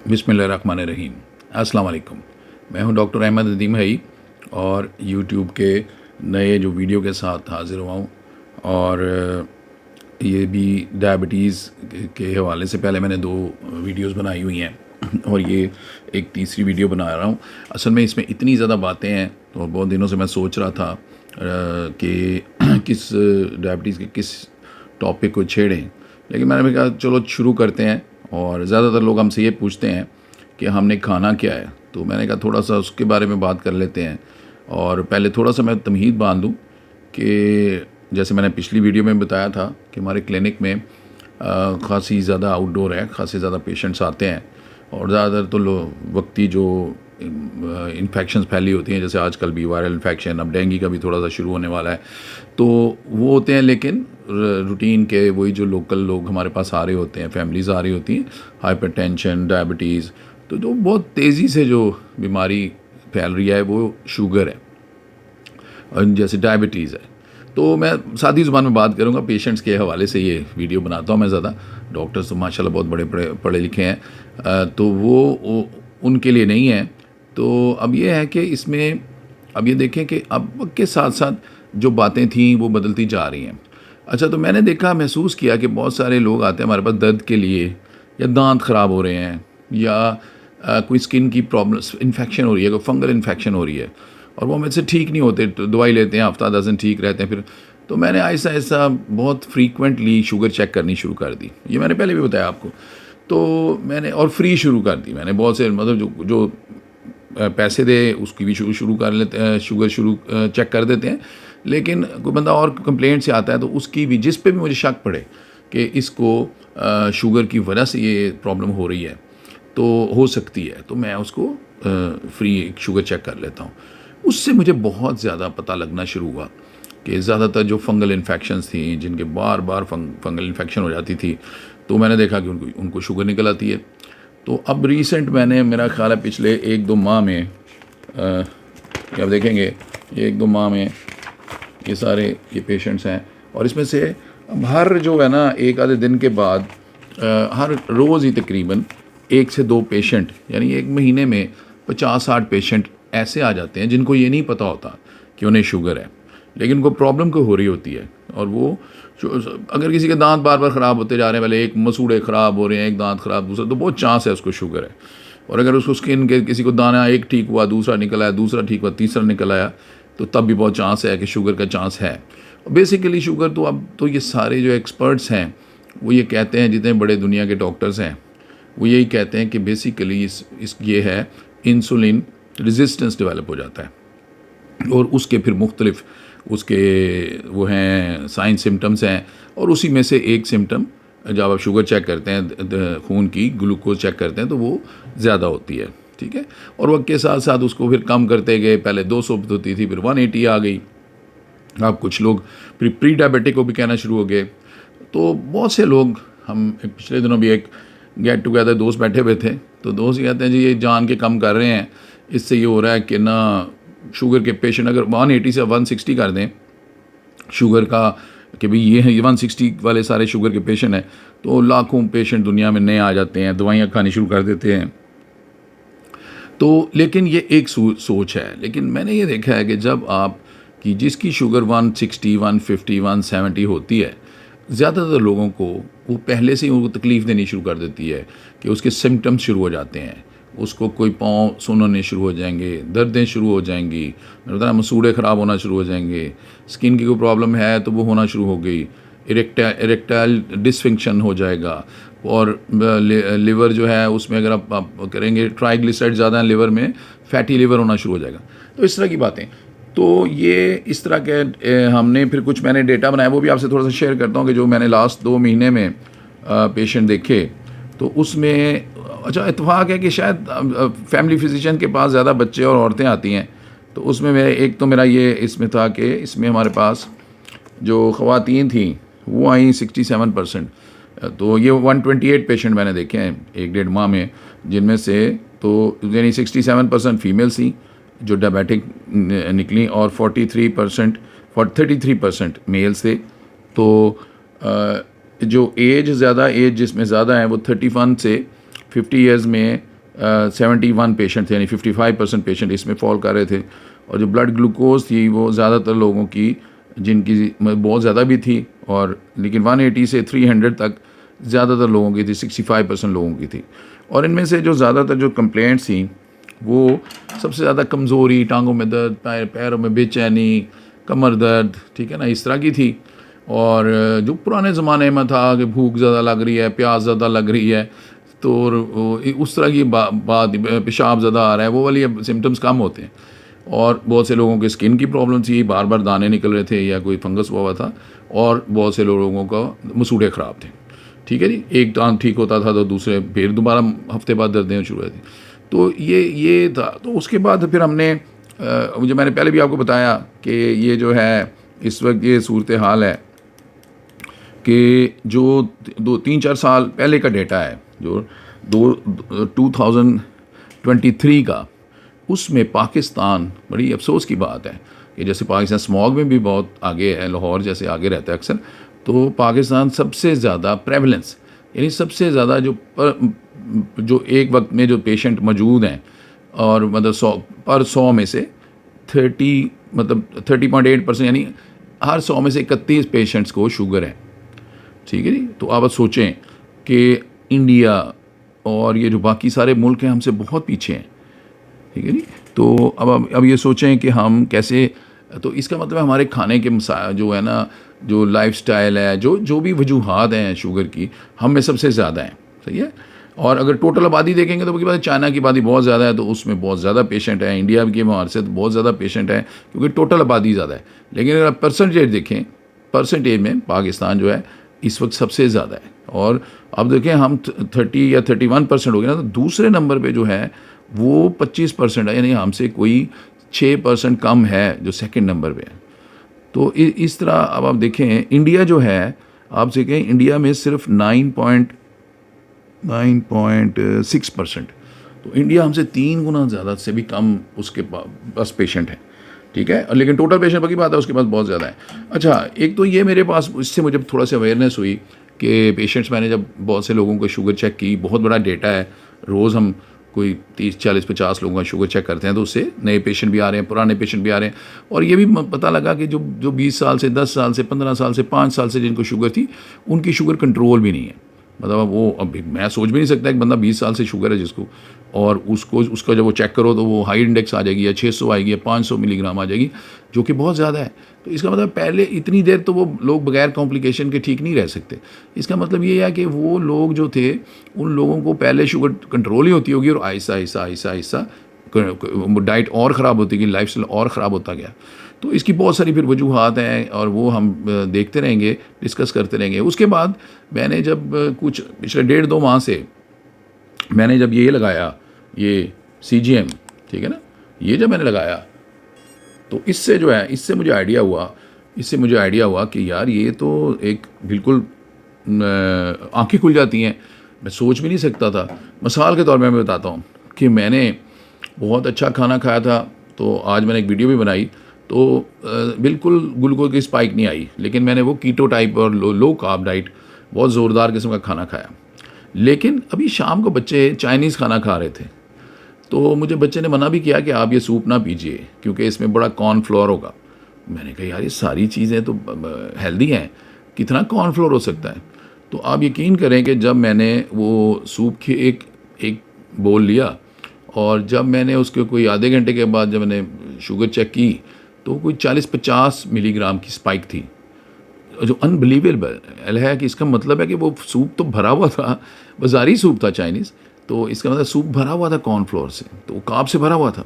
बिस्मिल्लाहिर्रहमानिर्रहीम। अस्सलाम वालेकुम। मैं हूं डॉक्टर अहमद नदीम हई और यूट्यूब के नए जो वीडियो के साथ हाज़िर हुआ हूं। और ये भी डायबिटीज़ के हवाले से पहले मैंने 2 वीडियोस बनाई हुई हैं और ये एक तीसरी वीडियो बना रहा हूं। असल में इसमें इतनी ज़्यादा बातें हैं और बहुत दिनों से मैं सोच रहा था कि किस डायबिटीज़ के किस टॉपिक को छेड़ें, लेकिन मैंने भी कहा चलो शुरू करते हैं। और ज़्यादातर लोग हमसे ये पूछते हैं कि हमने खाना क्या है, तो मैंने कहा थोड़ा सा उसके बारे में बात कर लेते हैं। और पहले थोड़ा सा मैं तमहीद बांध दूँ कि जैसे मैंने पिछली वीडियो में बताया था कि हमारे क्लिनिक में खासी ज़्यादा आउटडोर है, खासे ज़्यादा पेशेंट्स आते हैं और ज़्यादातर तो वक्ती जो इन्फेक्शंस फैली होती हैं, जैसे आजकल भी वायरल इन्फेक्शन, अब डेंगू का भी थोड़ा सा शुरू होने वाला है, तो वो होते हैं। लेकिन रूटीन के वही जो लोकल लोग हमारे पास आ रहे होते हैं, फैमिलीज़ आ रही होती हैं, हाइपरटेंशन, डायबिटीज़, तो जो बहुत तेज़ी से जो बीमारी फैल रही है वो शुगर है और जैसे डायबिटीज़ है। तो मैं सादी ज़ुबान में बात करूँगा, पेशेंट्स के हवाले से ये वीडियो बनाता हूँ मैं ज़्यादा। डॉक्टर्स तो माशाल्लाह बहुत बड़े बड़े पढ़े लिखे हैं, तो वो उनके लिए नहीं है। तो अब ये है कि इसमें अब ये देखें कि अब वक्त के साथ साथ जो बातें थीं वो बदलती जा रही हैं। अच्छा, तो मैंने देखा, महसूस किया कि बहुत सारे लोग आते हैं हमारे पास दर्द के लिए, या दांत ख़राब हो रहे हैं, या कोई स्किन की प्रॉब्लम, इन्फेक्शन हो रही है, कोई फंगल इन्फेक्शन हो रही है और वो मुझसे ठीक नहीं होते, तो दवाई लेते हैं, हफ्ता 10 दिन ठीक रहते हैं, फिर तो मैंने ऐसा ऐसा बहुत फ्रीक्वेंटली शुगर चेक करनी शुरू कर दी। ये मैंने पहले भी बताया आपको। तो मैंने और फ्री शुरू कर दी मैंने। बहुत से मतलब जो जो पैसे दे उसकी भी शुरू शुरू कर लेते हैं, शुगर शुरू चेक कर देते हैं। लेकिन कोई बंदा और कंप्लेंट से आता है तो उसकी भी, जिस पे भी मुझे शक पड़े कि इसको शुगर की वजह से ये प्रॉब्लम हो रही है, तो हो सकती है, तो मैं उसको फ्री शुगर चेक कर लेता हूँ। उससे मुझे बहुत ज़्यादा पता लगना शुरू हुआ कि ज़्यादातर जो फंगल इन्फेक्शंस थी, जिनके बार बार फंगल इन्फेक्शन हो जाती थी, तो मैंने देखा कि उनको उनको शुगर निकल आती है। तो अब रिसेंट मैंने, मेरा ख्याल है पिछले 1-2 माह में, कि आप देखेंगे ये 1-2 माह में ये सारे ये पेशेंट्स हैं, और इसमें से अब हर जो है ना, एक आधे दिन के बाद हर रोज़ ही तकरीबन 1 से 2 पेशेंट, यानी एक महीने में 50-60 पेशेंट ऐसे आ जाते हैं जिनको ये नहीं पता होता कि उन्हें शुगर है, लेकिन उनको प्रॉब्लम को हो रही होती है। और वो अगर किसी के दांत बार बार ख़राब होते जा रहे हैं, पहले एक मसूड़े ख़राब हो रहे हैं, एक दांत ख़राब, दूसरा, तो बहुत चांस है उसको शुगर है। और अगर उसको स्किन के किसी को दाना एक ठीक हुआ, दूसरा निकल आया, दूसरा ठीक हुआ, तीसरा निकल आया, तो तब भी बहुत चांस है कि शुगर का चांस है। बेसिकली शुगर तो अब तो ये सारे जो एक्सपर्ट्स हैं वो ये कहते हैं, जितने बड़े दुनिया के डॉक्टर्स हैं वो यही कहते हैं कि बेसिकली इस ये है, इंसुलिन रेजिस्टेंस डेवलप हो जाता है और उसके फिर मुख्तलिफ उसके वो हैं साइन सिम्टम्स हैं। और उसी में से एक सिम्टम, जब आप शुगर चेक करते हैं, खून की ग्लूकोज चेक करते हैं, तो वो ज़्यादा होती है, ठीक है। और वक्त के साथ साथ उसको फिर कम करते गए, पहले 200 होती थी, फिर 180 आ गई। अब कुछ लोग फिर प्री डायबिटिक को भी कहना शुरू हो गए। तो बहुत से लोग, हम पिछले दिनों भी एक गेट टुगेदर दोस्त बैठे हुए थे, तो दोस्त कहते हैं जी ये जान के कम कर रहे हैं, इससे ये हो रहा है कि ना शुगर के पेशेंट अगर 180 से 160 कर दें शुगर का, कि भाई ये है, ये 160 वाले सारे शुगर के पेशेंट हैं, तो लाखों पेशेंट दुनिया में नए आ जाते हैं, दवाइयाँ खानी शुरू कर देते हैं। तो लेकिन ये एक सोच है। लेकिन मैंने ये देखा है कि जब आप कि जिसकी शुगर 160, 150, 170 होती है, ज़्यादातर लोगों को वो पहले से ही उनको तकलीफ़ देनी शुरू कर देती है कि उसके सिम्टम्स शुरू हो जाते हैं। उसको कोई पाँव सूनने शुरू हो जाएंगे, दर्दें शुरू हो जाएंगी, मैंने बताया मसूड़े ख़राब होना शुरू हो जाएंगे, स्किन की कोई प्रॉब्लम है तो वो होना शुरू हो गई, इरेक्टाइल डिसफंक्शन हो जाएगा। और लिवर जो है उसमें अगर आप करेंगे, ट्राइग्लिसराइड ज़्यादा है लिवर में, फैटी लिवर होना शुरू हो जाएगा। तो इस तरह की बातें, तो ये इस तरह के हमने फिर कुछ मैंने डेटा बनाया, वो भी आपसे थोड़ा सा शेयर करता हूँ कि जो मैंने लास्ट 2 महीने में पेशेंट देखे, तो उसमें अच्छा इत्तेफाक है कि शायद फैमिली फिजिशियन के पास ज़्यादा बच्चे और औरतें आती हैं। तो उसमें मेरे एक तो मेरा ये इसमें था कि इसमें हमारे पास जो ख़वातीन थी वो आई 67%। तो ये 128 पेशेंट मैंने देखे हैं 1-1.5 माह में, जिनमें से तो यानी 67% फीमेल्स थी जो डायबिटिक निकली, और 33% मेल्स थे। तो जो एज ज़्यादा, एज जिसमें ज़्यादा है वो 31 से 50 ईयर्स में 71 पेशेंट थे, यानी 55% पेशेंट इसमें फॉल कर रहे थे। और जो ब्लड ग्लूकोज थी वो ज़्यादातर लोगों की, जिनकी बहुत ज़्यादा भी थी, और लेकिन 180 से 300 तक ज़्यादातर लोगों की थी, 65% लोगों की थी। और इनमें से जो ज़्यादातर जो कंप्लेंट्स थी वो सबसे ज़्यादा कमज़ोरी, टांगों में दर्द, पैरों में बेचैनी, कमर दर्द, ठीक है ना, इस तरह की थी। और जो पुराने ज़माने में था कि भूख ज़्यादा लग रही है, प्यास ज़्यादा लग रही है, तो उस तरह की बात, पेशाब ज़्यादा आ रहा है, वो वाली सिम्टम्स कम होते हैं। और बहुत से लोगों के स्किन की प्रॉब्लम थी, बार बार दाने निकल रहे थे या कोई फंगस हुआ था। और बहुत से लोगों का मसूड़े ख़राब थे, ठीक है जी। एक टांग ठीक होता था तो दूसरे फिर दोबारा हफ्ते बाद दर्दें शुरू हुई थी। तो ये था। तो उसके बाद फिर हमने जो मैंने पहले भी आपको बताया कि ये जो है इस वक्त ये सूरत हाल है कि जो 2-3-4 साल पहले का डेटा है, जो 2023 का, उसमें पाकिस्तान, बड़ी अफसोस की बात है कि जैसे पाकिस्तान स्मॉग में भी बहुत आगे है, लाहौर जैसे आगे रहता है अक्सर, तो पाकिस्तान सबसे ज़्यादा प्रेवलेंस, यानी सबसे ज़्यादा जो एक वक्त में जो पेशेंट मौजूद हैं, और मतलब 100 में से 30.8%, यानी हर 100 में से 31 पेशेंट्स को शुगर है, ठीक है जी। तो आप सोचें कि इंडिया और ये जो बाकी सारे मुल्क हैं हमसे बहुत पीछे हैं, ठीक है जी। तो अब ये सोचें कि हम कैसे, तो इसका मतलब हमारे खाने के जो है ना, जो लाइफस्टाइल है, जो भी वजूहात हैं शुगर की, हम में सबसे ज़्यादा हैं, सही है। और अगर टोटल आबादी देखेंगे तो बाकी बात, चाइना की आबादी बहुत ज़्यादा है तो उसमें बहुत ज़्यादा पेशेंट है, इंडिया की हमारे से बहुत ज़्यादा पेशेंट है क्योंकि टोटल आबादी ज़्यादा है। लेकिन अगर आप परसेंटेज देखें, परसेंटेज में पाकिस्तान जो है इस वक्त सबसे ज़्यादा है। और अब देखें हम 30 या 31% हो गए ना, तो दूसरे नंबर पे जो है वो 25% है, यानी हमसे कोई 6% कम है जो सेकंड नंबर पे है। तो इस तरह अब आप देखें इंडिया जो है, आप देखें इंडिया में सिर्फ 9.6%, तो इंडिया हमसे 3 गुना ज़्यादा से भी कम उसके पास पेशेंट है, ठीक है। लेकिन टोटल पेशेंट की बात है उसके पास बहुत ज़्यादा है। अच्छा, एक तो ये मेरे पास, इससे मुझे थोड़ा सा अवेयरनेस हुई कि पेशेंट्स, मैंने जब बहुत से लोगों को शुगर चेक की, बहुत बड़ा डेटा है, रोज़ हम कोई 30-40-50 लोगों का शुगर चेक करते हैं, तो उससे नए पेशेंट भी आ रहे हैं, पुराने पेशेंट भी आ रहे हैं। और ये भी पता लगा कि जो 20 साल से, 10 साल से, 15 साल से, 5 साल से जिनको शुगर थी, उनकी शुगर कंट्रोल भी नहीं है। मतलब वो, अब मैं सोच भी नहीं सकता एक बंदा 20 साल से शुगर है जिसको, और उसका जब वो चेक करो तो वो हाई इंडेक्स आ जाएगी, या 600 आएगी, या 500 मिलीग्राम आ जाएगी, जो कि बहुत ज़्यादा है। तो इसका मतलब पहले इतनी देर तो वो लोग बगैर कॉम्प्लिकेशन के ठीक नहीं रह सकते। इसका मतलब ये है कि वो लोग जो थे, उन लोगों को पहले शुगर कंट्रोल ही होती होगी, और आहिस्ता आहिस्ता आहिस्ता आहिस्ता डाइट और ख़राब होती गई, लाइफ स्टाइल और ख़राब होता गया। तो इसकी बहुत सारी फिर वजूहात हैं, और वो हम देखते रहेंगे, डिस्कस करते रहेंगे। उसके बाद मैंने जब कुछ पिछले 1.5-2 माह से मैंने जब ये लगाया, ये CGM, ठीक है ना, ये जब मैंने लगाया, तो इससे जो है, इससे मुझे आइडिया हुआ कि यार ये तो एक बिल्कुल आंखें खुल जाती हैं। मैं सोच भी नहीं सकता था। मिसाल के तौर पे मैं बताता हूँ कि मैंने बहुत अच्छा खाना खाया था, तो आज मैंने एक वीडियो भी बनाई, तो बिल्कुल ग्लूकोज की स्पाइक नहीं आई, लेकिन मैंने वो कीटो टाइप और लो कार्ब डाइट, बहुत ज़ोरदार किस्म का खाना खाया। लेकिन अभी शाम को बच्चे चाइनीज़ खाना खा रहे थे, तो मुझे बच्चे ने मना भी किया कि आप ये सूप ना पीजिए क्योंकि इसमें बड़ा कॉर्नफ्लोर होगा। मैंने कहा यार ये सारी चीज़ें तो हेल्दी हैं, कितना कॉर्नफ्लोर हो सकता है। तो आप यकीन करें कि जब मैंने वो सूप की एक बोल लिया, और जब मैंने उसके कोई आधे घंटे के बाद जब मैंने शुगर चेक की, तो कोई 40-50 मिलीग्राम की स्पाइक थी, जो अनबिलीवेबल है। कि इसका मतलब है कि वो सूप तो भरा हुआ था, बाज़ारी सूप था चाइनीज़, तो इसका मतलब सूप भरा हुआ था कॉर्नफ्लोर से, तो कार्ब से भरा हुआ था।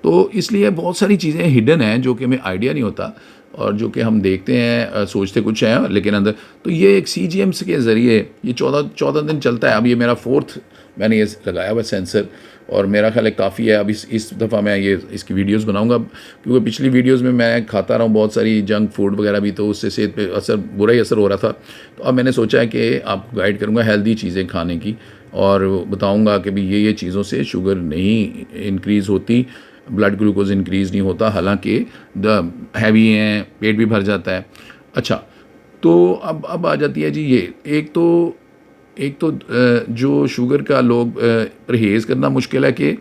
तो इसलिए बहुत सारी चीज़ें हिडन हैं जो कि हमें आइडिया नहीं होता, और जो कि हम देखते हैं, सोचते कुछ हैं लेकिन अंदर। तो ये एक CGM के ज़रिए ये 14 दिन चलता है। अब ये मेरा 4th मैंने ये लगाया हुआ सेंसर, और मेरा ख्याल है काफ़ी है। अब इस दफ़ा मैं ये इसकी वीडियोस बनाऊंगा, क्योंकि पिछली वीडियोस में मैं खाता रहा हूँ बहुत सारी जंक फूड वगैरह भी, तो उससे सेहत पे बुरा ही असर हो रहा था। तो अब मैंने सोचा है कि आपको गाइड करूँगा हेल्दी चीज़ें खाने की, और बताऊँगा कि भी ये चीज़ों से शुगर नहीं इंक्रीज़ होती, ब्लड ग्लूकोज इंक्रीज़ नहीं होता, हालांकि हैवी हैं, पेट भी भर जाता है। अच्छा, तो अब आ जाती है जी ये, एक तो जो शुगर का लोग परहेज़ करना मुश्किल है कि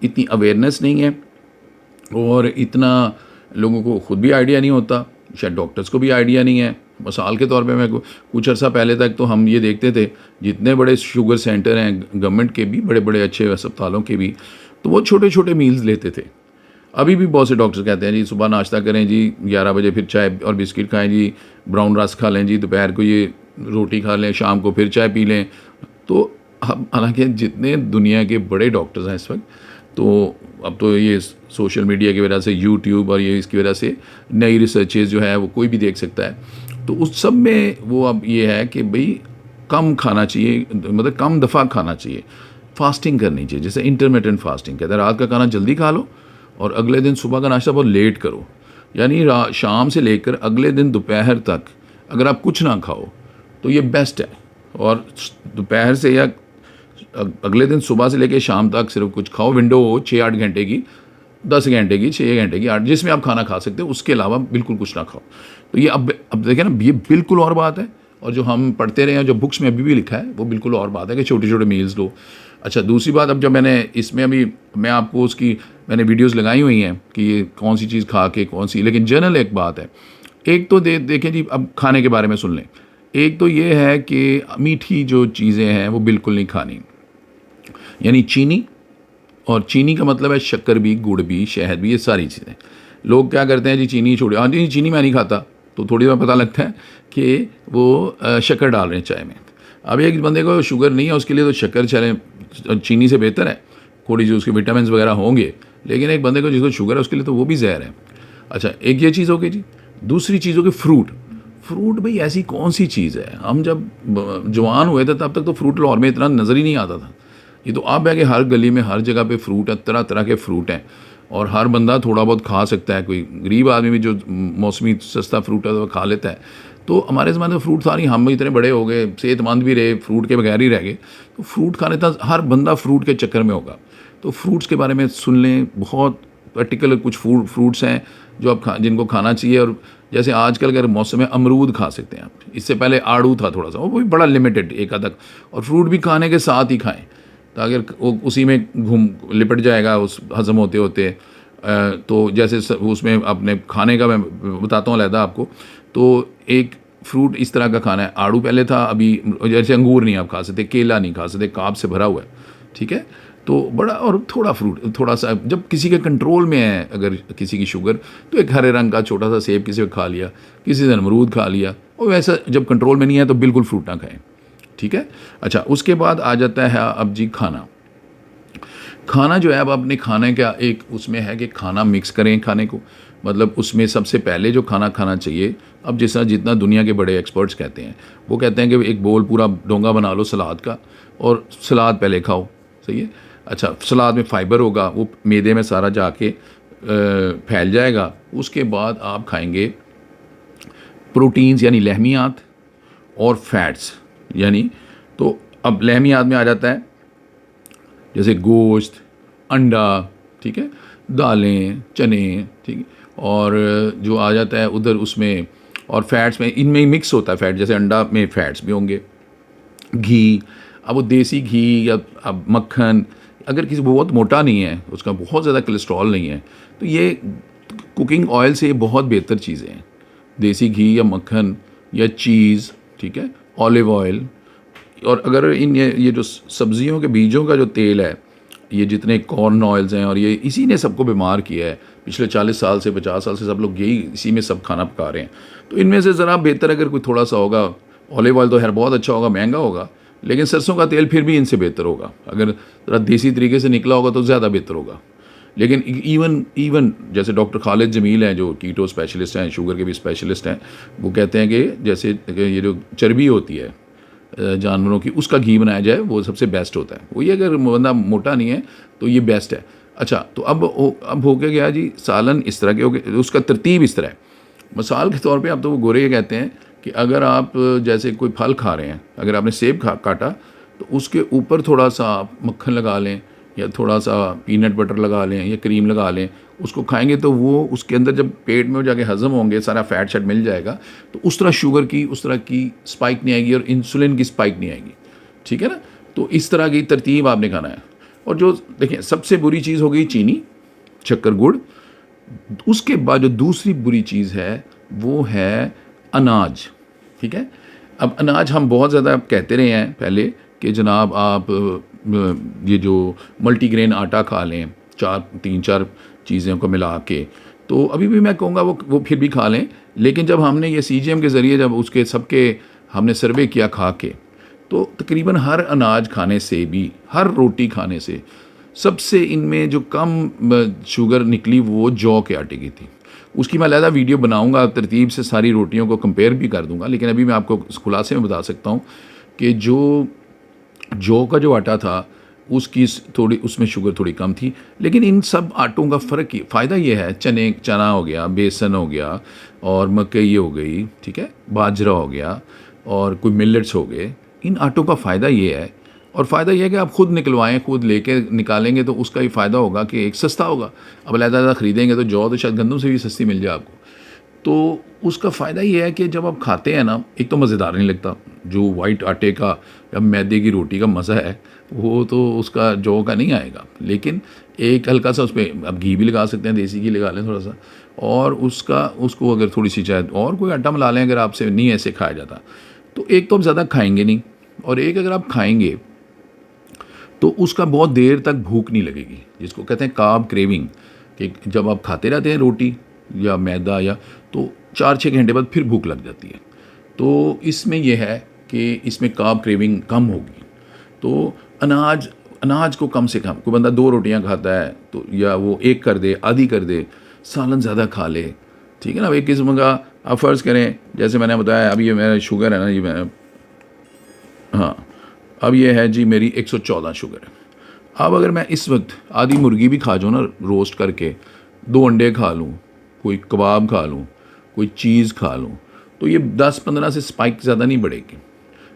इतनी अवेयरनेस नहीं है, और इतना लोगों को ख़ुद भी आइडिया नहीं होता, शायद डॉक्टर्स को भी आइडिया नहीं है। मिसाल के तौर पे मैं कुछ अर्सा पहले तक तो हम ये देखते थे, जितने बड़े शुगर सेंटर हैं गवर्नमेंट के भी, बड़े बड़े अच्छे अस्पतालों के भी, तो वो छोटे छोटे मील्स लेते थे। अभी भी बहुत से डॉक्टर्स कहते हैं जी सुबह नाश्ता करें जी, 11 बजे फिर चाय और बिस्किट खाएं जी, ब्राउन रस्क खा लें जी, दोपहर को ये रोटी खा लें, शाम को फिर चाय पी लें। तो हालांकि जितने दुनिया के बड़े डॉक्टर्स हैं इस वक्त, तो अब तो ये सोशल मीडिया की वजह से, यूट्यूब और ये इसकी वजह से नई रिसर्चेज जो है वो कोई भी देख सकता है। तो उस सब में वो अब ये है कि भाई कम खाना चाहिए, मतलब कम दफ़ा खाना चाहिए, फास्टिंग करनी चाहिए, जैसे इंटरमिटेंट फास्टिंग कहते हैं। रात का खाना जल्दी खा लो और अगले दिन सुबह का नाश्ता बहुत लेट करो, यानी शाम से लेकर अगले दिन दोपहर तक अगर आप कुछ ना खाओ तो ये बेस्ट है। और दोपहर से या अगले दिन सुबह से लेकर शाम तक सिर्फ कुछ खाओ, विंडो हो 6-8 घंटे की, 10 घंटे की, 6 घंटे की, 8, जिसमें आप खाना खा सकते हो, उसके अलावा बिल्कुल कुछ ना खाओ। तो ये अब देखें ना, ये बिल्कुल और बात है। और जो हम पढ़ते रहे हैं, जो बुक्स में अभी भी लिखा है, वो बिल्कुल और बात है कि छोटे छोटे मील्स लो। अच्छा, दूसरी बात, अब जब मैंने इसमें अभी मैं आपको उसकी मैंने वीडियोस लगाई हुई हैं कि ये कौन सी चीज़ खा के कौन सी, लेकिन जनरल एक बात है। एक तो देखें जी, अब खाने के बारे में सुन लें। एक तो ये है कि मीठी जो चीज़ें हैं वो बिल्कुल नहीं खानी, यानी चीनी, और चीनी का मतलब है शक्कर भी, गुड़ भी, शहद भी, ये सारी चीज़ें। लोग क्या करते हैं जी, चीनी छोड़िए, हाँ जी चीनी मैं नहीं खाता, तो थोड़ी देर पता लगता है कि वो शक्कर डाल रहे हैं चाय में। अब एक बंदे को शुगर नहीं है, उसके लिए तो शक्कर चले चीनी से बेहतर है, थोड़ी जो उसके विटामिन वगैरह होंगे। लेकिन एक बंदे को जिसको शुगर है उसके लिए तो वो भी जहर है। अच्छा, एक ये चीज़ हो गई जी। दूसरी चीज़ होगी फ्रूट। फ्रूट भाई ऐसी कौन सी चीज़ है, हम जब जवान हुए थे तब तक तो फ्रूट लाहौर में इतना नज़र ही नहीं आता था। ये तो अब है कि हर गली में, हर जगह पे फ्रूट है, तरह तरह के फ्रूट हैं, और हर बंदा थोड़ा बहुत खा सकता है। कोई गरीब आदमी भी जो मौसमी सस्ता फ्रूट है तो वो खा लेता है। तो हमारे ज़माने में फ्रूट था नहीं, हम इतने बड़े हो गए, सेहतमंद भी रहे, फ्रूट के बगैर ही रह गए। तो फ्रूट खाने था, हर बंदा फ्रूट के चक्कर में होगा। तो फ्रूट्स के बारे में सुन लें, बहुत पर्टिकुलर कुछ फ्रूट्स हैं जो आप जिनको खाना चाहिए। और जैसे आजकल अगर मौसम में अमरूद खा सकते हैं आप, इससे पहले आड़ू था थोड़ा सा, वो भी बड़ा लिमिटेड एक आध तक। और फ्रूट भी खाने के साथ ही खाएं, ताकि वो उसी में लिपट जाएगा उस हज़म होते होते। तो जैसे उसमें अपने खाने का मैं बताता हूँ अलहदा आपको। तो एक फ्रूट इस तरह का खाना है, आड़ू पहले था, अभी जैसे अंगूर नहीं आप खा सकते, केला नहीं खा सकते, काब से भरा हुआ है, ठीक है। तो बड़ा, और थोड़ा फ्रूट, थोड़ा सा जब किसी के कंट्रोल में है, अगर किसी की शुगर, तो एक हरे रंग का छोटा सा सेब किसी को खा लिया, किसी ने अमरूद खा लिया। और वैसा जब कंट्रोल में नहीं है तो बिल्कुल फ्रूट ना खाएं, ठीक है। अच्छा, उसके बाद आ जाता है अब जी खाना। खाना जो है, अब अपने खाने का एक उसमें है कि खाना मिक्स करें खाने को, मतलब उसमें सबसे पहले जो खाना खाना चाहिए, अब जिस तरह जितना दुनिया के बड़े एक्सपर्ट्स कहते हैं, वो कहते हैं कि एक बोल पूरा डोंगा बना लो सलाद का, और सलाद पहले खाओ, सही है। अच्छा, सलाद में फ़ाइबर होगा, वो मैदे में सारा जाके फैल जाएगा। उसके बाद आप खाएंगे प्रोटीन्स यानी लहमियात, और फैट्स यानी, तो अब लहमियात में आ जाता है जैसे गोश्त, अंडा, ठीक है, दालें, चने, ठीक है, और जो आ जाता है उधर उसमें, और फैट्स में इनमें ही मिक्स होता है फैट, जैसे अंडा में फैट्स भी होंगे, घी। अब वो देसी घी या अब मक्खन, अगर किसी बहुत मोटा नहीं है, उसका बहुत ज़्यादा कोलेस्ट्रॉल नहीं है, तो ये कुकिंग ऑयल से बहुत बेहतर चीज़ें हैं, देसी घी या मक्खन या चीज़, ठीक है, ऑलिव ऑयल। और अगर इन ये जो सब्जियों के बीजों का जो तेल है, ये जितने कॉर्न ऑयल्स हैं, और ये इसी ने सबको बीमार किया है पिछले 40 साल से, 50 साल से, सब लोग यही इसी में सब खाना पका रहे हैं। तो इनमें से ज़रा बेहतर अगर कोई थोड़ा सा होगा, ऑलिव ऑयल तो खैर बहुत अच्छा होगा, महंगा होगा, लेकिन सरसों का तेल फिर भी इनसे बेहतर होगा। अगर ज़रा देसी तरीके से निकला होगा तो ज़्यादा बेहतर होगा। लेकिन इवन जैसे डॉक्टर खालिद जमील हैं जो कीटो स्पेशलिस्ट हैं, शुगर के भी स्पेशलिस्ट हैं, वो कहते हैं कि जैसे ये जो चर्बी होती है जानवरों की, उसका घी बनाया जाए, वो सबसे बेस्ट होता है। वही अगर बंदा मोटा नहीं है तो ये बेस्ट है। अच्छा, तो अब हो के गया जी सालन इस तरह के हो गए, उसका तरतीब इस तरह है। मिसाल के तौर पे अब तो वो गोरे ये कहते हैं कि अगर आप जैसे कोई फल खा रहे हैं, अगर आपने सेब काटा तो उसके ऊपर थोड़ा सा आप मक्खन लगा लें, या थोड़ा सा पीनट बटर लगा लें, या क्रीम लगा लें, उसको खाएंगे तो वो उसके अंदर जब पेट में जाके हज़म होंगे, सारा फैट शैट मिल जाएगा, तो उस तरह शुगर की, उस तरह की स्पाइक नहीं आएगी, और इंसुलिन की स्पाइक नहीं आएगी। ठीक है ना। तो इस तरह की तरतीब आपने खाना है। और जो देखें सबसे बुरी चीज़ हो गई चीनी, शक्कर, गुड़। उसके बाद जो दूसरी बुरी चीज़ है वो है अनाज, ठीक है। अब अनाज हम बहुत ज़्यादा कहते रहे हैं पहले कि जनाब आप ये जो मल्टीग्रेन आटा खा लें, 3-4 चीज़ों को मिला के, तो अभी भी मैं कहूँगा वो फिर भी खा लें। लेकिन जब हमने ये CGM के ज़रिए जब उसके सबके हमने सर्वे किया खा के, तो तकरीबन हर अनाज खाने से भी, हर रोटी खाने से सबसे इनमें जो कम शुगर निकली वो जौ के आटे की थी। उसकी मैं अलहदा वीडियो बनाऊंगा, तरतीब से सारी रोटियों को कंपेयर भी कर दूंगा। लेकिन अभी मैं आपको खुलासे में बता सकता हूँ कि जो जौ का जो आटा था उसकी थोड़ी उसमें शुगर थोड़ी कम थी। लेकिन इन सब आटों का फ़र्क फ़ायदा ये है, चना हो गया, बेसन हो गया और मकई हो गई, ठीक है, बाजरा हो गया और कोई मिलेट्स हो गए। इन आटों का फ़ायदा ये है, और फ़ायदा यह है कि आप ख़ुद निकलवाएं, खुद लेके निकालेंगे तो उसका ही फ़ायदा होगा कि एक सस्ता होगा। अब अलग-अलग ख़रीदेंगे तो जौ तो शायद गंदम से भी सस्ती मिल जाए आपको। तो उसका फ़ायदा ये है कि जब आप खाते हैं ना, एक तो मज़ेदार नहीं लगता। जो वाइट आटे का या मैदे की रोटी का मज़ा है वो तो उसका जौ का नहीं आएगा। लेकिन एक हल्का सा उस पर आप घी भी लगा सकते हैं, देसी घी लगा लें थोड़ा सा, और उसको अगर थोड़ी सी शायद और कोई आटा मिला लें अगर आपसे नहीं ऐसे खाया जाता, तो एक तो आप ज़्यादा खाएंगे नहीं, और एक अगर आप खाएंगे तो उसका बहुत देर तक भूख नहीं लगेगी, जिसको कहते हैं कार्ब क्रेविंग, कि जब आप खाते रहते हैं रोटी या मैदा या, तो 4-6 घंटे बाद फिर भूख लग जाती है। तो इसमें यह है कि इसमें कार्ब क्रेविंग कम होगी। तो अनाज को कम से कम, कोई बंदा 2 रोटियां खाता है तो या वो 1 कर दे, आधी कर दे, सालन ज़्यादा खा ले, ठीक है ना। एक किस्म का आप फ़र्ज़ करें, जैसे मैंने बताया अभी ये मेरा शुगर है ना जी, मैं हाँ अब ये है जी मेरी 114 शुगर है। अब अगर मैं इस वक्त आधी मुर्गी भी खा जाऊँ ना रोस्ट करके, 2 अंडे खा लूँ, कोई कबाब खा लूँ, कोई चीज़ खा लूँ, तो ये 10-15 से स्पाइक ज़्यादा नहीं बढ़ेगी।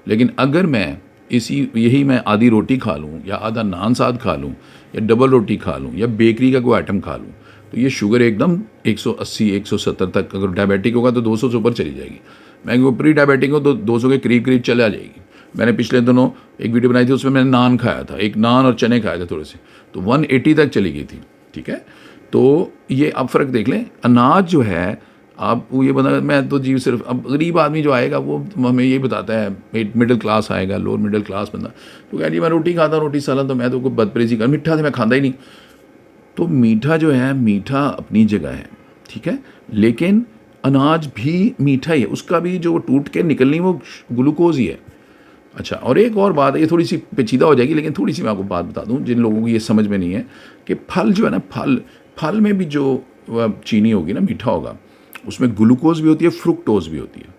लेकिन अगर मैं यही मैं आधी रोटी खा लूँ या आधा नान साथ खा लूँ या डबल रोटी खा लूँ या बेकरी का कोई आइटम खा लूँ, तो ये शुगर एकदम 180-170 तक, अगर डायबिटिक होगा तो 200 से ऊपर चली जाएगी। मैं प्री डायबिटिक हो तो 200 के करीब करीब चले आ जाएगी। मैंने पिछले दिनों एक वीडियो बनाई थी, उसमें मैंने नान खाया था, एक नान और चने खाए थे थोड़े से, तो 180 तक चली गई थी, ठीक है। तो ये अब फ़र्क देख लें। अनाज जो है, आप वो ये बता, मैं तो जी सिर्फ, अब गरीब आदमी जो आएगा वो हमें यही बताता है, मिडिल क्लास आएगा, लोअर मिडिल क्लास बंदा, तो कह जी मैं रोटी खाता हूँ, रोटी सालन, तो मैं तो कोई बदपरेजी कर, मीठा तो मैं खाता ही नहीं। तो मीठा जो है, मीठा अपनी जगह है, ठीक है, लेकिन अनाज भी मीठा ही है, उसका भी जो टूट के निकलनी वो ग्लूकोज ही है। अच्छा, और एक और बात है, ये थोड़ी सी पेचीदा हो जाएगी, लेकिन थोड़ी सी मैं आपको बात बता दूं जिन लोगों को ये समझ में नहीं है, कि फल जो है ना, फल में भी जो चीनी होगी ना, मीठा होगा, उसमें ग्लूकोज भी होती है, फ्रुक्टोज भी होती है।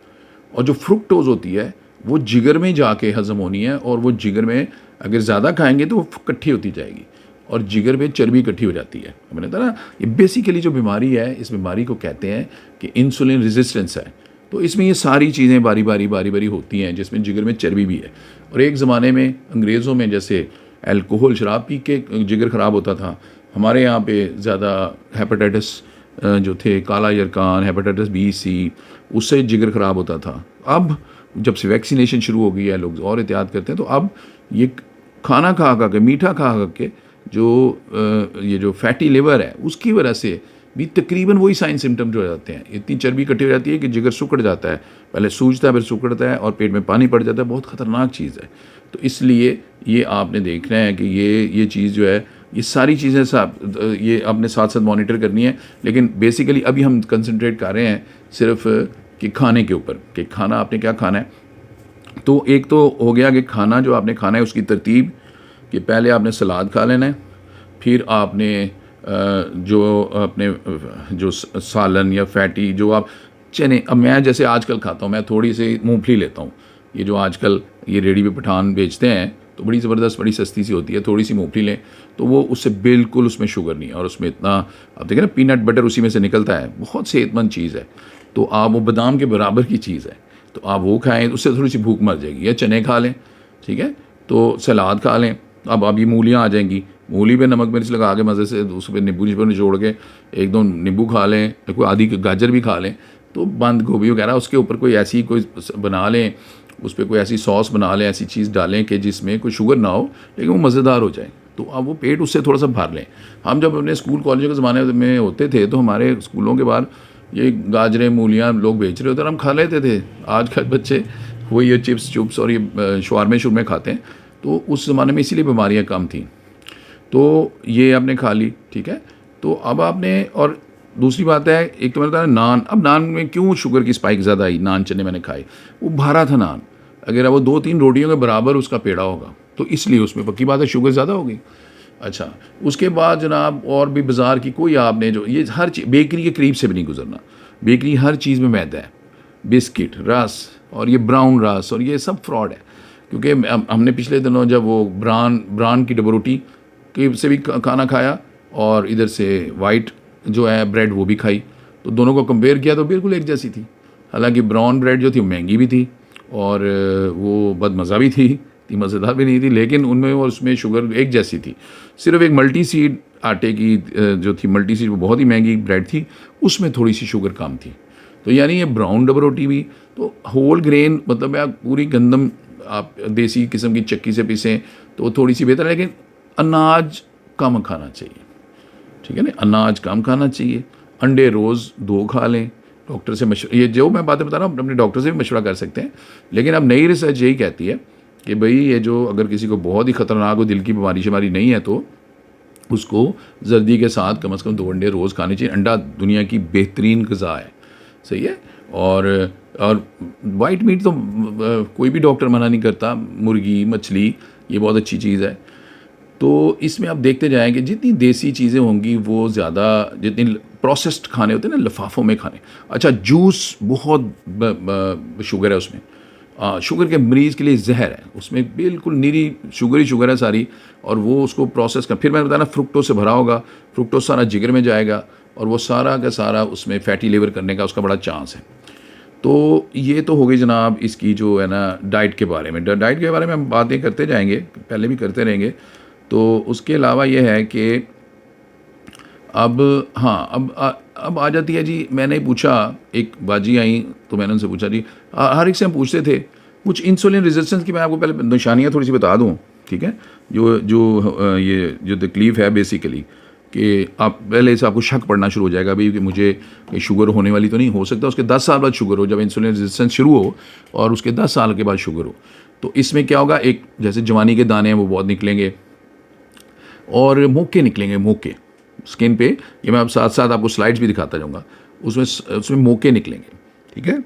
और जो फ्रुक्टोज होती है वो जिगर में जाके हज़म होनी है, और वो जिगर में अगर ज़्यादा खाएंगे तो वो इकट्ठी होती जाएगी, और जिगर में चर्बी इकट्ठी हो जाती है। मैंने कहा ना, ये बेसिकली जो बीमारी है, इस बीमारी को कहते हैं कि इंसुलिन रेजिस्टेंस है। तो इसमें ये सारी चीज़ें बारी बारी होती हैं, जिसमें जिगर में चर्बी भी है। और एक ज़माने में अंग्रेज़ों में जैसे अल्कोहल, शराब पी के जिगर ख़राब होता था, हमारे यहाँ पे ज़्यादा हेपेटाइटिस जो थे, काला यरकान, हेपेटाइटिस B-C, उससे जिगर ख़राब होता था। अब जब से वैक्सीनेशन शुरू हो गई है, लोग और एहतियात करते हैं, तो अब ये खाना खा खा के, मीठा खा खा के ये जो फैटी लिवर है उसकी वजह से भी तकरीबन वही साइन सिम्टम जो हो जाते हैं। इतनी चर्बी इकट्ठी हो जाती है कि जिगर सुकड़ जाता है, पहले सूजता है फिर सुकड़ता है और पेट में पानी पड़ जाता है। बहुत ख़तरनाक चीज़ है। तो इसलिए ये आपने देखना है कि ये चीज़ जो है, ये सारी चीज़ें ये आपने साथ साथ मॉनिटर करनी है। लेकिन बेसिकली अभी हम कंसंट्रेट कर रहे हैं सिर्फ कि खाने के ऊपर, कि खाना आपने क्या खाना है। तो एक तो हो गया कि खाना जो आपने खाना है उसकी तरतीब, कि पहले आपने सलाद खा लेना है, फिर आपने जो सालन या फैटी जो आप चने, अब मैं जैसे आजकल खाता हूँ, मैं थोड़ी सी मूंगफली लेता हूँ। ये जो आजकल ये रेडी पे पठान बेचते हैं तो बड़ी ज़बरदस्त, बड़ी सस्ती सी होती है, थोड़ी सी मूंगफली लें तो वो उससे बिल्कुल, उसमें शुगर नहीं है और उसमें इतना, आप देखें ना, पीनट बटर उसी में से निकलता है, बहुत सेहतमंद चीज़ है। तो आप वो बादाम के बराबर की चीज़ है, तो आप वो खाएँ, उससे थोड़ी सी भूख मर जाएगी। या चने खा लें, ठीक है, तो सलाद खा लें। अब अभी मूलियाँ आ जाएंगी, मूली पे नमक मिर्च लगा के मज़े से, उस पर नींबू निचोड़ के एक दो नींबू खा लें, कोई आधी गाजर भी खा लें, तो बंद गोभी वगैरह उसके ऊपर कोई ऐसी कोई बना लें, उस पर कोई ऐसी सॉस बना लें, ऐसी चीज़ डालें कि जिसमें कोई शुगर ना हो लेकिन वो मज़ेदार हो जाए, तो अब वो पेट उससे थोड़ा सा भर लें। हम जब अपने स्कूल कॉलेजों के ज़माने में होते थे तो हमारे स्कूलों के बाहर ये गाजरें मूलियाँ लोग बेच रहे होते और हम खा लेते थे। आजकल बच्चे वो ये चिप्स चुप्स और ये शवारमे शुरमे खाते हैं, तो उस ज़माने में इसीलिए बीमारियाँ कम थी। तो ये आपने खा ली, ठीक है। तो अब आपने, और दूसरी बात है, एक तो मैंने बताया नान। अब नान में क्यों शुगर की स्पाइक ज़्यादा आई? नान चने मैंने खाए, वो भरा था नान, अगर वो 2-3 रोटियों के बराबर उसका पेड़ा होगा तो इसलिए उसमें पक्की बात है शुगर ज़्यादा होगी। अच्छा, उसके बाद जनाब और भी बाज़ार की कोई आपने जो ये हर चीज़, बेकरी के करीब से भी नहीं गुजरना। बेकरी हर चीज़ में मैदा है, बिस्किट, रस और ये ब्राउन रस और ये सब फ्रॉड है। क्योंकि हमने पिछले दिनों जब वो ब्रान की डबल रोटी के से भी खाना खाया और इधर से वाइट जो है ब्रेड वो भी खाई, तो दोनों को कंपेयर किया तो बिल्कुल एक जैसी थी। हालांकि ब्राउन ब्रेड जो थी महंगी भी थी और वो बदमज़ा भी थी, इतनी मज़ेदार भी नहीं थी, लेकिन उनमें और उसमें शुगर एक जैसी थी। सिर्फ एक मल्टी सीड आटे की जो थी मल्टी सीड, वो बहुत ही महंगी ब्रेड थी, उसमें थोड़ी सी शुगर कम थी। तो यानी ये ब्राउन डबल रोटी भी तो होल ग्रेन, मतलब आप पूरी गंदम आप देसी किस्म की चक्की से पीसें तो थोड़ी सी बेहतर है, लेकिन अनाज कम खाना चाहिए, ठीक है ना, अनाज कम खाना चाहिए। अंडे रोज़ 2 खा लें। डॉक्टर से मशवरा, ये जो मैं बातें बता रहा हूँ अपने डॉक्टर से भी मशवरा कर सकते हैं। लेकिन अब नई रिसर्च यही कहती है कि भाई ये जो अगर किसी को बहुत ही ख़तरनाक हो, दिल की बीमारी शिमारी नहीं है, तो उसको जर्दी के साथ कम से कम 2 अंडे रोज़ खाने चाहिए। अंडा दुनिया की बेहतरीन ग़िज़ा है, सही है। और वाइट मीट तो कोई भी डॉक्टर मना नहीं करता, मुर्गी मछली ये बहुत अच्छी चीज़ है। तो इसमें आप देखते जाएंगे जितनी देसी चीज़ें होंगी वो ज़्यादा, जितनी प्रोसेस्ड खाने होते हैं ना लिफाफों में खाने। अच्छा, जूस बहुत शुगर है उसमें, शुगर के मरीज़ के लिए जहर है, उसमें बिल्कुल निरी शुगर ही शुगर है सारी, और वो उसको प्रोसेस कर, फिर मैंने बताया ना फ्रुक्टोज से भरा होगा, फ्रुक्टोज सारा जिगर में जाएगा और वो सारा का सारा उसमें फैटी लिवर करने का उसका बड़ा चांस है। तो ये तो हो गई जनाब इसकी जो है ना डाइट के बारे में। डाइट के बारे में हम बातें करते जाएंगे, पहले भी करते रहेंगे। तो उसके अलावा ये है कि अब हाँ, अब आ जाती है जी, मैंने पूछा, एक बाजी आई तो मैंने उनसे पूछा जी, हर एक से हम पूछते थे कुछ इंसुलिन रेजिस्टेंस की। मैं आपको पहले निशानियाँ थोड़ी सी बता दूँ, ठीक है। ये जो तकलीफ़ है बेसिकली कि आप पहले से आपको शक पड़ना शुरू हो जाएगा भाई कि मुझे शुगर होने वाली तो नहीं, हो सकता उसके 10 साल बाद शुगर हो, जब इंसुलिन रेजिस्टेंस शुरू हो और उसके 10 साल के बाद शुगर हो। तो इसमें क्या होगा, एक जैसे जवानी के दाने हैं वो बहुत निकलेंगे और मोके निकलेंगे, मोके स्किन पे। ये मैं अब साथ साथ आपको स्लाइड्स भी दिखाता जाऊँगा, उसमें मोके निकलेंगे, ठीक है।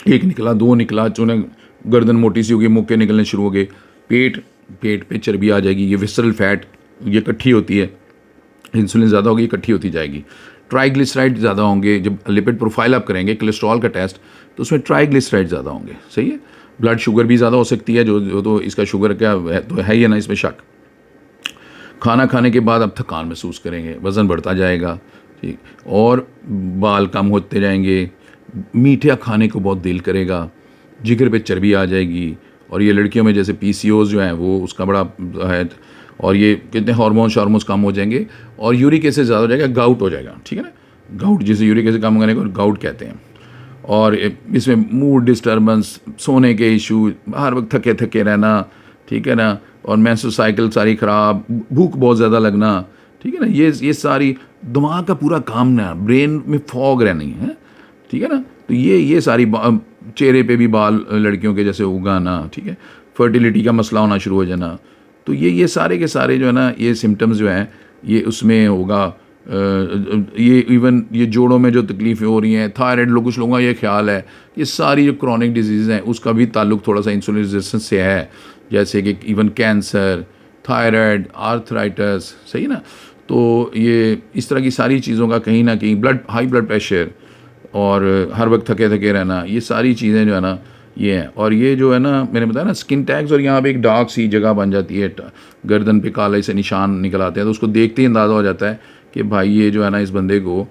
एक निकला, 2 निकला, चुने गर्दन मोटी सी होगी, मोके निकलने शुरू हो गए, पेट पे चर्बी आ जाएगी, ये विसरल फैट ये इकट्ठी होती है, इंसुलिन ज़्यादा होगी इकट्ठी होती जाएगी। ट्राइग्लिसराइड ज़्यादा होंगे, जब लिपिड प्रोफाइल आप करेंगे कोलेस्ट्रॉल का टेस्ट तो उसमें ट्राइग्लिसराइड ज़्यादा होंगे, सही है। ब्लड शुगर भी ज़्यादा हो सकती है, जो तो इसका शुगर क्या है तो है ही है ना, इसमें शक। खाना खाने के बाद आप थकान महसूस करेंगे, वज़न बढ़ता जाएगा, ठीक, और बाल कम होते जाएंगे, मीठा खाने को बहुत दिल करेगा, जिगर पे चर्बी आ जाएगी, और ये लड़कियों में जैसे PCOS जो है वो उसका बड़ा है, और ये कितने हार्मोन्स कम हो जाएंगे, और यूरिक एसिड ज़्यादा हो जाएगा, गाउट हो जाएगा, ठीक है ना, गाउट, जिसे यूरिक एसिड कम होने को गाउट कहते हैं। और इसमें मूड डिस्टर्बेंस, सोने के इशू, हर वक्त थके थके रहना, ठीक है ना, और मेंस्ट्रुअल साइकिल सारी ख़राब, भूख बहुत ज़्यादा लगना, ठीक है ना, ये सारी दिमाग का पूरा काम ना, ब्रेन में फॉग रहनी है, ठीक है ना। तो ये सारी चेहरे पे भी बाल लड़कियों के जैसे उगाना, ठीक है, फर्टिलिटी का मसला होना शुरू हो जाना। तो ये सारे के सारे जो है ना ये सिम्टम्स जो हैं ये उसमें होगा। ये इवन ये जोड़ों में जो तकलीफ़ें हो रही हैं, थायराइड, कुछ लोगों का ये ख्याल है ये सारी जो क्रॉनिक डिजीज़ हैं उसका भी ताल्लुक थोड़ा सा इंसुलिन रेजिस्टेंस से है, जैसे कि इवन कैंसर, थायराइड, आर्थराइटिस, सही ना। तो ये इस तरह की सारी चीज़ों का कहीं ना कहीं हाई ब्लड प्रेशर और हर वक्त थके थके रहना, ये सारी चीज़ें जो है ना ये हैं। और ये जो है ना मैंने बताया ना स्किन टैग्स, और यहाँ पे एक डार्क सी जगह बन जाती है, गर्दन पे काले से निशान निकल आते हैं, तो उसको देखते ही अंदाज़ा हो जाता है कि भाई ये जो है ना इस बंदे को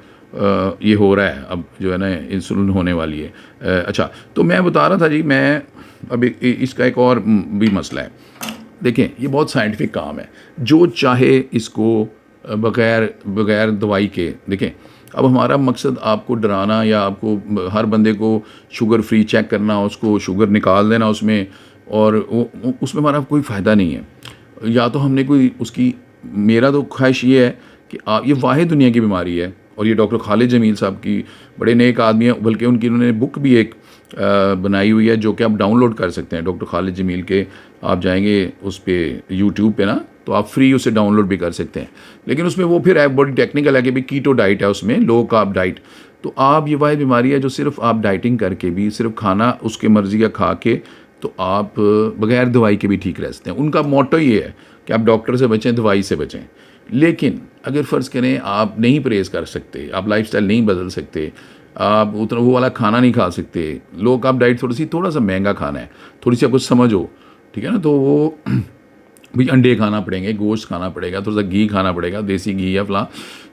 ये हो रहा है, अब जो है ना इंसुलिन होने वाली है। अच्छा, तो मैं बता रहा था जी, मैं अब इसका एक और भी मसला है। देखें ये बहुत साइंटिफिक काम है, जो चाहे इसको बग़ैर दवाई के, देखें अब हमारा मकसद आपको डराना या आपको हर बंदे को शुगर फ्री चेक करना, उसको शुगर निकाल देना उसमें, और उसमें हमारा कोई फ़ायदा नहीं है। या तो हमने कोई उसकी, मेरा तो ख्वाहिश ये है कि आप, ये वाहिद दुनिया की बीमारी है, और ये डॉक्टर खालिद जमील साहब की बड़े नेक आदमी हैं, बल्कि उनकी उन्होंने बुक भी एक बनाई हुई है जो कि आप डाउनलोड कर सकते हैं। डॉक्टर खालिद जमील के आप जाएंगे उस पर यूट्यूब पे ना, तो आप फ्री उसे डाउनलोड भी कर सकते हैं। लेकिन उसमें वो फिर बड़ी टेक्निकल है कि भाई कीटो डाइट है, उसमें लो कार्ब डाइट। तो आप, ये वाहिद बीमारी है जो सिर्फ आप डाइटिंग करके भी, सिर्फ खाना उसके मर्ज़ी का खा के, तो आप बगैर दवाई के भी ठीक रह सकते हैं। उनका मोटो ये है कि आप डॉक्टर से बचें, दवाई से बचें। लेकिन अगर फ़र्ज़ करें आप नहीं परहेज़ कर सकते, आप लाइफस्टाइल नहीं बदल सकते, आप उतना वो वाला खाना नहीं खा सकते, लो कार्ब डाइट थोड़ा सा महंगा खाना है, थोड़ी सी आपको समझ हो, ठीक है ना, तो वो भाई अंडे खाना पड़ेंगे, गोश्त खाना पड़ेगा, थोड़ा सा घी खाना पड़ेगा, देसी घी या फला,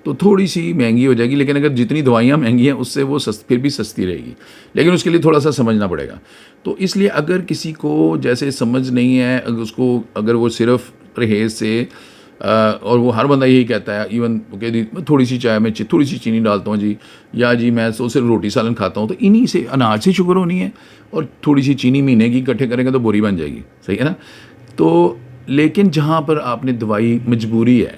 तो थोड़ी सी महंगी हो जाएगी। लेकिन अगर जितनी दवाइयाँ महंगी हैं उससे वो फिर भी सस्ती रहेगी, लेकिन उसके लिए थोड़ा सा समझना पड़ेगा। तो इसलिए अगर किसी को जैसे समझ नहीं है, उसको अगर वो सिर्फ परहेज़ से और वो हर बंदा यही कहता है, इवन ओके जी थोड़ी सी चाय में थोड़ी सी चीनी डालता हूँ जी, या जी मैं तो सिर्फ रोटी सालन खाता हूँ, तो इन्हीं से अनाज से शुगर होनी है, और थोड़ी सी चीनी महीने की इकट्ठे करेंगे तो बोरी बन जाएगी, सही है ना। तो लेकिन जहाँ पर आपने दवाई मजबूरी है,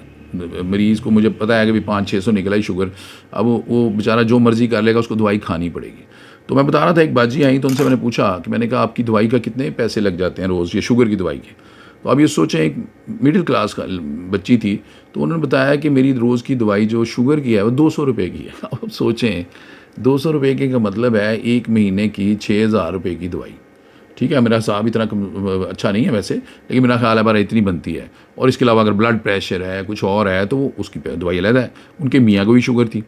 मरीज़ को मुझे पता है कि भी 500-600 निकला ही शुगर, अब वो बेचारा जो मर्ज़ी कर लेगा, उसको दवाई खानी पड़ेगी। तो मैं बता रहा था, एक बाजी आई तो उनसे मैंने पूछा कि मैंने कहा आपकी दवाई का कितने पैसे लग जाते हैं रोज़, ये शुगर की दवाई के। तो अब ये सोचें, एक मिडिल क्लास का बच्ची थी, तो उन्होंने बताया कि मेरी रोज़ की दवाई जो शुगर की है वो 200 रुपये की है। अब सोचें 200 रुपये के का मतलब है 1 महीने की 6000 रुपये की दवाई। ठीक है, मेरा हिसाब इतना अच्छा नहीं है वैसे, लेकिन मेरा ख्याल है बार इतनी बनती है। और इसके अलावा अगर ब्लड प्रेशर है, कुछ और है, तो वो उसकी दवाई अलग है। उनके मियाँ को भी शुगर थी,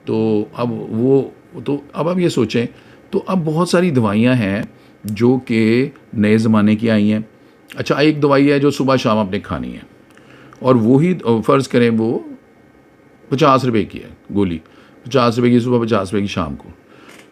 तो अब वो, तो अब आप ये सोचें, तो अब बहुत सारी दवाइयाँ हैं जो कि नए ज़माने की आई हैं। अच्छा, एक दवाई है जो सुबह शाम आपने खानी है, और वही फ़र्ज़ करें वो 50 रुपये की है गोली, 50 रुपये की सुबह, 50 रुपये की शाम को।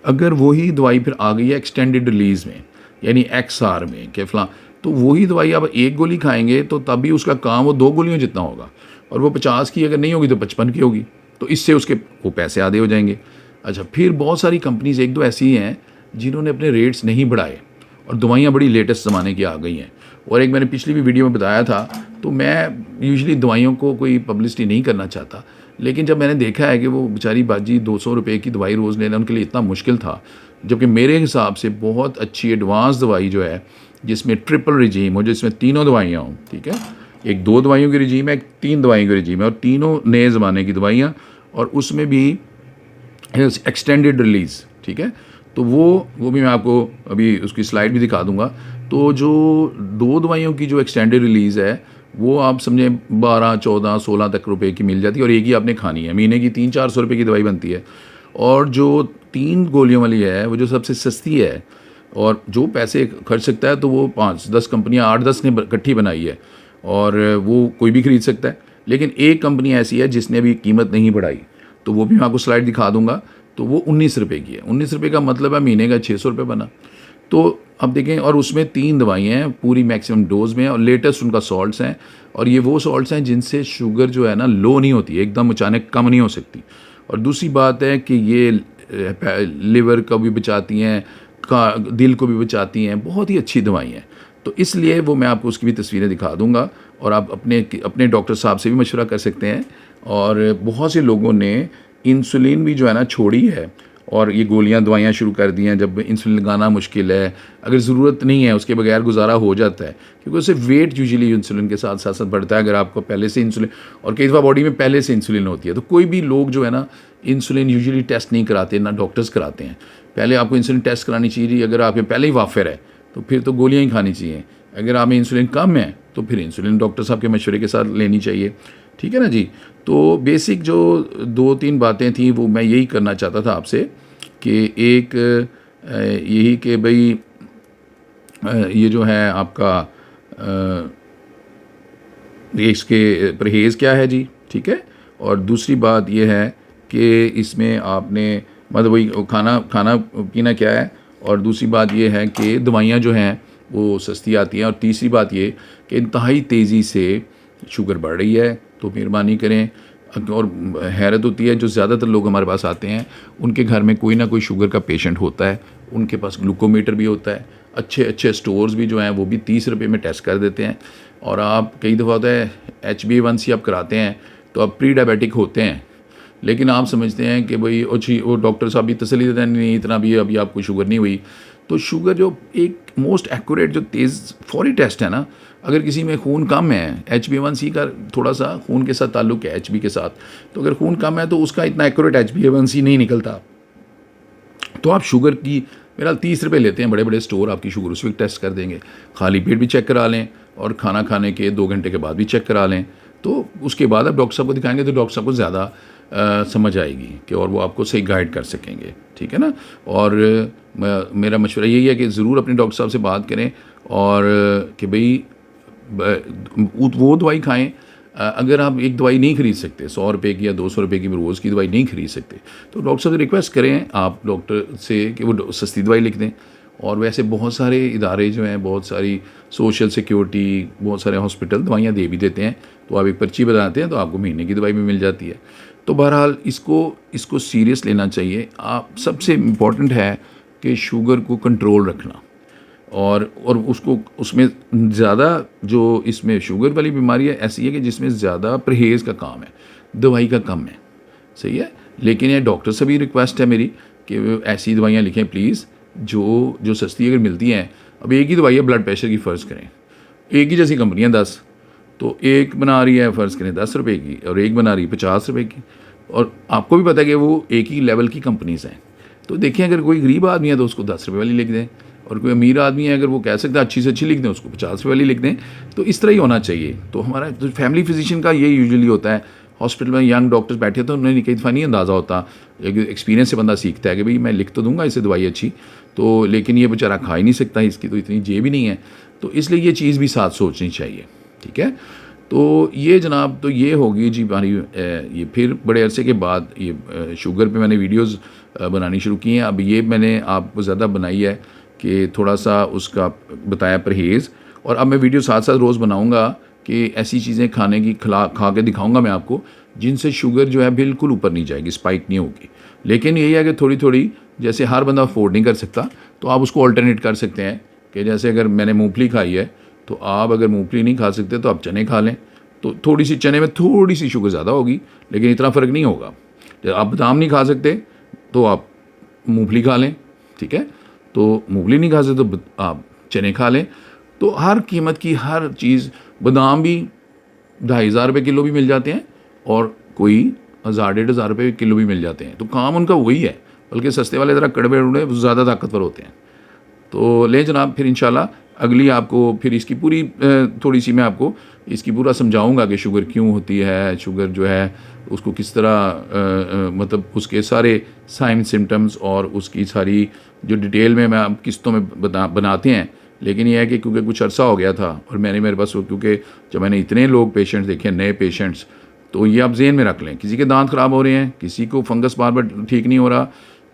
अगर वही दवाई फिर आ गई है एक्सटेंडेड रिलीज़ में, यानी XR में कि फ़लाँ, तो वही दवाई आप एक गोली खाएंगे तो तब भी उसका काम वो 2 गोलियों जितना होगा, और वो 50 की अगर नहीं होगी तो 55 की होगी, तो इससे उसके वो पैसे आधे हो जाएंगे। अच्छा, फिर बहुत सारी कंपनीज़ एक दो ऐसी हैं जिन्होंने अपने रेट्स नहीं बढ़ाए, और दवाइयाँ बड़ी लेटेस्ट ज़माने की आ गई हैं। और एक मैंने पिछली भी वीडियो में बताया था, तो मैं यूजुअली दवाइयों को कोई पब्लिसिटी नहीं करना चाहता, लेकिन जब मैंने देखा है कि वो बेचारी बाजी 200 रुपये की दवाई रोज़ लेना उनके लिए इतना मुश्किल था, जबकि मेरे हिसाब से बहुत अच्छी एडवांस दवाई जो है, जिसमें ट्रिपल रिजीम हो, जिसमें तीनों दवाइयाँ हों, ठीक है, एक 2 दवाइयों की रिजीम है, एक 3 दवाइयों की रिजीम है, और तीनों नए ज़माने की दवाइयाँ, और उसमें भी एक्सटेंडेड रिलीज़, ठीक है। तो वो भी मैं आपको अभी उसकी स्लाइड भी दिखा दूंगा। तो जो 2 दवाइयों की जो एक्सटेंडेड रिलीज़ है, वो आप समझें 12, 14, 16 तक रुपए की मिल जाती है, और एक ही आपने खानी है। महीने की 300-400 रुपये की दवाई बनती है। और जो 3 गोलियों वाली है वो जो सबसे सस्ती है, और जो पैसे खर्च सकता है, तो वो 5-10 कंपनियाँ 8-10 ने इकट्ठी बनाई है, और वो कोई भी खरीद सकता है। लेकिन एक कंपनी ऐसी है जिसने अभी कीमत नहीं बढ़ाई, तो वो भी मैं आपको स्लाइड दिखा दूंगा। तो वो 19 रुपये की है। 19 रुपये का मतलब है महीने का 600 रुपये बना। तो अब देखें, और उसमें 3 दवाइयाँ हैं, पूरी मैक्सिमम डोज में है, और लेटेस्ट उनका सॉल्ट्स हैं, और ये वो सॉल्ट्स हैं जिनसे शुगर जो है ना लो नहीं होती, एकदम अचानक कम नहीं हो सकती। और दूसरी बात है कि ये लिवर को भी बचाती हैं, दिल को भी बचाती हैं, बहुत ही अच्छी दवाई हैं। तो इसलिए वो मैं आपको उसकी भी तस्वीरें दिखा दूंगा, और आप अपने डॉक्टर साहब से भी मशवरा कर सकते हैं। और बहुत से लोगों ने इंसुलिन भी जो है ना छोड़ी है, और ये गोलियां दवाइयां शुरू कर दी हैं। जब इंसुलिन लगाना मुश्किल है, अगर ज़रूरत नहीं है, उसके बगैर गुजारा हो जाता है, क्योंकि उससे वेट यूजुअली इंसुलिन के साथ साथ बढ़ता है। अगर आपको पहले से इंसुलिन, और कई दफ़ा बॉडी में पहले से इंसुलिन होती है, तो कोई भी लोग जो है ना इंसुलिन यूजुअली टेस्ट नहीं कराते, ना डॉक्टर्स कराते हैं। पहले आपको इंसुलिन टेस्ट करानी चाहिए। अगर आप पहले ही वाफिर है तो फिर तो गोलियाँ ही खानी चाहिए। अगर आप में इंसुलिन कम है तो फिर इंसुलिन डॉक्टर साहब के मशवरे के साथ लेनी चाहिए, ठीक है ना जी। तो बेसिक जो 2-3 बातें थी वो मैं यही करना चाहता था आपसे, कि एक यही कि भाई ये जो है आपका इसके परहेज़ क्या है जी, ठीक है। और दूसरी बात ये है कि इसमें आपने मतलब वही खाना पीना क्या है, और दूसरी बात ये है कि दवाइयाँ जो हैं वो सस्ती आती हैं, और तीसरी बात ये कि इंतहाई तेज़ी से शुगर बढ़ रही है। तो मेहरबानी करें और हैरत होती है, जो ज़्यादातर लोग हमारे पास आते हैं उनके घर में कोई ना कोई शुगर का पेशेंट होता है, उनके पास ग्लूकोमीटर भी होता है, अच्छे अच्छे स्टोर्स भी जो हैं वो भी 30 रुपये में टेस्ट कर देते हैं। और आप कई दफ़ा होता है HbA1c आप कराते हैं तो आप प्री डायबिटिक होते हैं, लेकिन आप समझते हैं कि भाई अच्छी वो डॉक्टर साहब भी तसल्ली देते हैं, नहीं इतना भी अभी आपको शुगर नहीं हुई। तो शुगर जो एक मोस्ट एक्यूरेट जो तेज़ फौरी टेस्ट है ना, अगर किसी में खून कम है, HbA1c का थोड़ा सा खून के साथ ताल्लुक है HB के साथ, तो अगर खून कम है तो उसका इतना एक्यूरेट HbA1c नहीं निकलता। तो आप शुगर की मेरा 30 रुपये लेते हैं बड़े बड़े स्टोर, आपकी शुगर उस वक्त टेस्ट कर देंगे। खाली पेट भी चेक करा लें और खाना खाने के 2 घंटे के बाद भी चेक करा लें, तो उसके बाद आप डॉक्टर साहब को दिखाएंगे तो डॉक्टर साहब को ज़्यादा समझ आएगी कि और वो आपको सही गाइड कर सकेंगे, ठीक है ना। और मेरा मशवरा यही है कि ज़रूर अपने डॉक्टर साहब से बात करें और कि भाई वो दवाई खाएं। अगर आप एक दवाई नहीं खरीद सकते, 100 रुपये की या 200 रुपये की रोज़ की दवाई नहीं खरीद सकते, तो डॉक्टर साहब से रिक्वेस्ट करें आप डॉक्टर से कि वो सस्ती दवाई लिख दें। और वैसे बहुत सारे इदारे जो हैं, बहुत सारी सोशल सिक्योरिटी, बहुत सारे हॉस्पिटल दवाइयाँ दे भी देते हैं, तो आप एक पर्ची बनाते हैं तो आपको महीने की दवाई भी मिल जाती है। तो बहरहाल इसको सीरियस लेना चाहिए। आप सबसे इम्पॉर्टेंट है कि शुगर को कंट्रोल रखना, और उसको उसमें ज़्यादा जो इसमें शुगर वाली बीमारी है ऐसी है कि जिसमें ज़्यादा परहेज़ का काम है, दवाई का कम है, सही है। लेकिन ये डॉक्टर से भी रिक्वेस्ट है मेरी कि वो ऐसी दवाइयाँ लिखें प्लीज़ जो सस्ती अगर मिलती हैं। अब एक ही दवाई है ब्लड प्रेशर की, फ़र्ज़ करें एक ही जैसी कंपनियाँ 10, तो एक बना रही है फ़र्ज़ करें 10 रुपये की और एक बना रही है 50 रुपये की, और आपको भी पता है कि वो एक ही लेवल की कंपनीज़ हैं। तो देखिए अगर कोई गरीब आदमी है तो उसको 10 रुपये वाली लिख दें, और कोई अमीर आदमी है अगर वो कह सकता है अच्छी से अच्छी लिख दें, उसको 50 रुपये वाली लिख दें। तो इस तरह ही होना चाहिए। तो हमारा जो फैमिली फिजिशियन का ये यूजुअली होता है, हॉस्पिटल में यंग डॉक्टर्स बैठे तो उन्हें कई दफ़ा नहीं अंदाज़ा होता, एक्सपीरियंस से बंदा सीखता है कि भाई मैं लिख तो दूंगा इसे दवाई अच्छी, तो लेकिन ये बेचारा खा ही नहीं सकता, इसकी तो इतनी जेब ही नहीं है। तो इसलिए ये चीज़ भी साथ सोचनी चाहिए, ठीक है। तो ये जनाब, तो ये होगी जी हमारी ये फिर बड़े अरसे के बाद ये शुगर पे मैंने वीडियोस बनानी शुरू की हैं। अब ये मैंने आपको ज़्यादा बनाई है कि थोड़ा सा उसका बताया परहेज़, और अब मैं वीडियो साथ साथ रोज़ बनाऊंगा कि ऐसी चीज़ें खाने की खा के दिखाऊंगा मैं आपको जिनसे शुगर जो है बिल्कुल ऊपर नहीं जाएगी, स्पाइक नहीं होगी। लेकिन यही है कि थोड़ी थोड़ी, जैसे हर बंदा अफोर्ड नहीं कर सकता, तो आप उसको अल्टरनेट कर सकते हैं कि जैसे अगर मैंने मूँगफली खाई है, तो आप अगर मूँगफली नहीं खा सकते तो आप चने खा लें। तो थोड़ी सी चने में थोड़ी सी शुगर ज़्यादा होगी, लेकिन इतना फ़र्क नहीं होगा। जब आप बादाम नहीं खा सकते तो आप मूँगफली खा लें, ठीक है। तो मूँगफली नहीं खा सकते तो आप चने खा लें। तो हर कीमत की हर चीज़, बादाम भी 2,500 रुपये किलो भी मिल जाते हैं और कोई 1,000-1,500 रुपये किलो भी मिल जाते हैं। तो काम उनका वही है, बल्कि सस्ते वाले ज़रा कड़वे उड़े ज़्यादा ताकतवर होते हैं। तो ले जनाब, फिर इंशाल्लाह अगली आपको फिर इसकी पूरी थोड़ी सी मैं आपको इसकी पूरा समझाऊंगा कि शुगर क्यों होती है, शुगर जो है उसको किस तरह मतलब उसके सारे साइन सिम्टम्स और उसकी सारी जो डिटेल में मैं आप किस्तों में बनाते हैं। लेकिन यह है कि क्योंकि कुछ अरसा हो गया था और मेरे पास, क्योंकि जब मैंने इतने लोग पेशेंट्स देखे, नए पेशेंट्स, तो ये आप जेहन में रख लें, किसी के दांत ख़राब हो रहे हैं, किसी को फंगस बार बार ठीक नहीं हो रहा,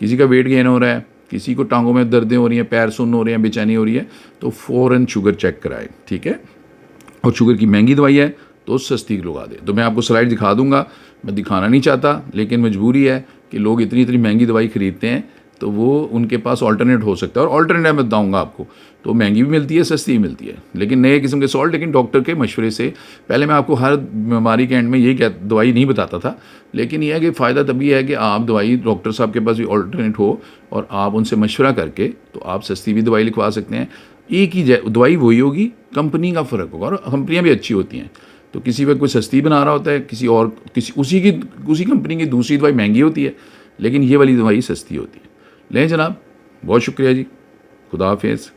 किसी का वेट गेन हो रहा है, किसी को टांगों में दर्दें हो रही हैं, पैर सुन्न हो रहे हैं, बेचैनी हो रही है, तो फ़ौरन शुगर चेक कराए, ठीक है। और शुगर की महंगी दवाई है तो सस्ती लगा दे। तो मैं आपको स्लाइड दिखा दूंगा, मैं दिखाना नहीं चाहता लेकिन मजबूरी है कि लोग इतनी इतनी महंगी दवाई ख़रीदते हैं, तो वो उनके पास ऑल्टरनेट हो सकता है। और ऑल्टरनेट मैं बताऊँगा आपको, तो महंगी भी मिलती है, सस्ती भी मिलती है, लेकिन नए किस्म के सॉल्ट। लेकिन डॉक्टर के मशवरे से, पहले मैं आपको हर बीमारी के एंड में यही दवाई नहीं बताता था, लेकिन यह है कि फ़ायदा तभी है कि आप दवाई डॉक्टर साहब के पास भी ऑल्टरनेट हो और आप उनसे मशवरा करके तो आप सस्ती भी दवाई लिखवा सकते हैं। एक ही दवाई वही होगी, कंपनी का फ़र्क होगा, और कंपनियाँ भी अच्छी होती हैं। तो किसी वक्त कोई सस्ती बना रहा होता है, किसी उसी कंपनी की दूसरी दवाई महंगी होती है, लेकिन ये वाली दवाई सस्ती होती है। लें जनाब, बहुत शुक्रिया जी, खुदा हाफिज़।